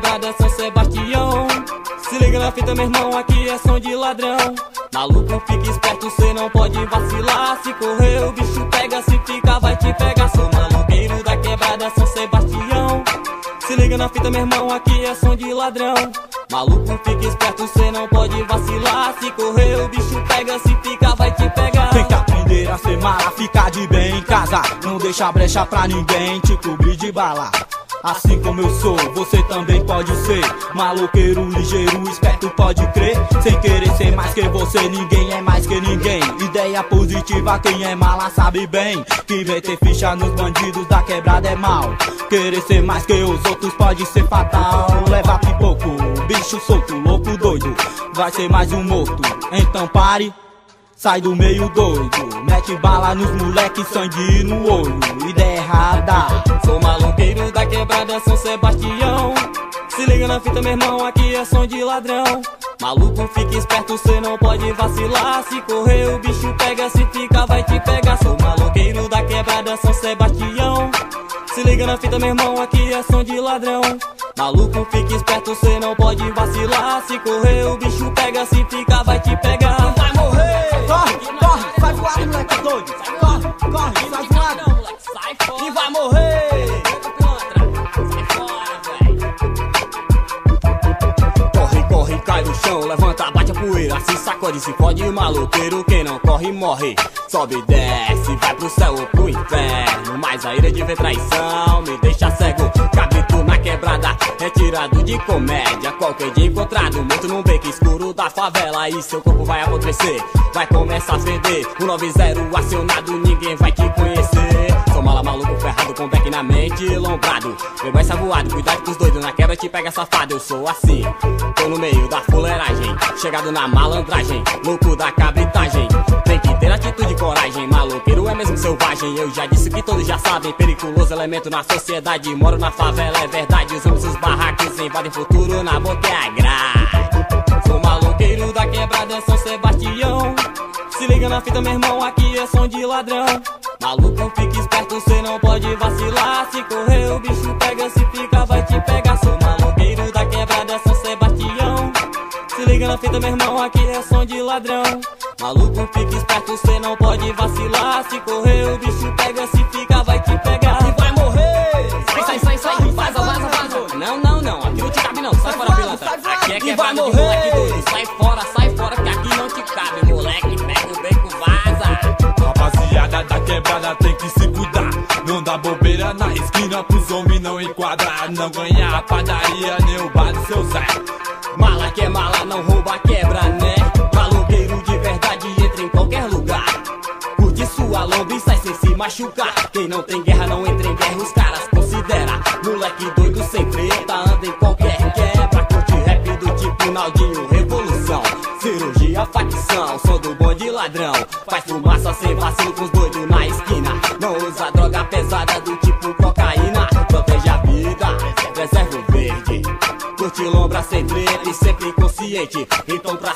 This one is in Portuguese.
quebrada São Sebastião. Se liga na fita, meu irmão, aqui é som de ladrão. Maluco, fica esperto, cê não pode vacilar. Se correr o bicho pega, se ficar vai te pegar. Sou maloqueiro da quebrada São Sebastião. Se liga na fita, meu irmão, aqui é som de ladrão. Maluco, fica esperto, cê não pode vacilar. Se correr o bicho pega, se ficar vai te pegar. Tem que aprender a ser mala, ficar de bem em casa. Não deixa brecha pra ninguém te cobrir de bala. Assim como eu sou, você também pode ser. Maloqueiro, ligeiro, esperto, pode crer. Sem querer ser mais que você, ninguém é mais que ninguém. Ideia positiva, quem é mala sabe bem. Que meter ficha nos bandidos da quebrada é mal. Querer ser mais que os outros pode ser fatal. Leva pipoco, bicho solto, louco doido. Vai ser mais um morto, então pare. Sai do meio doido, mete bala nos moleque, sangue no olho. Ideia errada. Sou maloqueiro da quebrada São Sebastião. Se liga na fita, meu irmão, aqui é som de ladrão. Maluco, fica esperto, cê não pode vacilar. Se correr o bicho pega, se ficar vai te pegar. Sou maloqueiro da quebrada São Sebastião. Se liga na fita, meu irmão, aqui é som de ladrão. Maluco, fica esperto, cê não pode vacilar. Se correr o bicho pega, se ficar vai te pegar. Vai morrer! Corre, corre, sai voado, moleque doido. Corre, corre, sai voado, moleque, sai fora. E vai morrer! Sai fora, velho. Corre, corre, cai no chão, levanta, bate a poeira, se sacode, se fode, maloqueiro. Quem não corre, morre. Sobe e desce, vai pro céu ou pro inferno. Mas a ira de ver traição me deixa cego. Cabrito na quebrada, retirado de comédia. Qualquer dia encontrado, morto num beco escuro da favela. E seu corpo vai apodrecer, vai começar a feder. O 90 acionado, ninguém vai te conhecer. Sou mala, maluco, ferrado, com beck na mente, lombrado. Pegou essa voado, cuidado com os doidos, na quebra te pega safado. Eu sou assim, tô no meio da fuleiragem, chegado na malandragem, louco da cabritagem. Tem que ter atitude e coragem, maloqueiro é mesmo selvagem. Eu já disse que todos já sabem, periculoso elemento na sociedade. Moro na favela, é verdade, os homens os barracos invadem futuro, na boca é a grade. Sou maloqueiro da quebrada São Sebastião. Se liga na fita, meu irmão, aqui é som de ladrão. Maluco, fica esperto, cê não pode vacilar. Se correr o bicho pega, se fica vai te pegar. Sou maloqueiro da quebrada São Sebastião. Se liga na fita, meu irmão, aqui é som de ladrão. Maluco, fica esperto, cê não pode vacilar. Se correr o bicho pega, se fica vai te pegar. E vai morrer! Sai, vaza, vaza, vaza. Não, não, não, aqui não te cabe não, sai fora, pilantra. Aqui é quebrada de moleque doido. Sai fora, que aqui não te cabe, moleque. Pega o beco, vaza. Rapaziada da quebrada tem que se cuidar. Não dá bobeira na esquina pros homens não enquadrar. Não ganha a padaria nem o bar do seu Zé. Mala que é mala, não rouba, quebra, né? Maloqueiro de verdade entra em qualquer lugar. Curte sua lomba e sai sem se machucar. Quem não tem guerra não entra em guerra, os caras considera. Moleque doido sem treta, anda em qualquer quebra. Curte rap do tipo Naldinho, revolução. Cirurgia, facção, som do bonde ladrão. Faz fumaça sem vacilo com os doidos na esquina. Não usa droga pesada do tipo cocaína. Protege a vida, preserva o verde. Curte lombra sem treta e sempre consciente. Então pra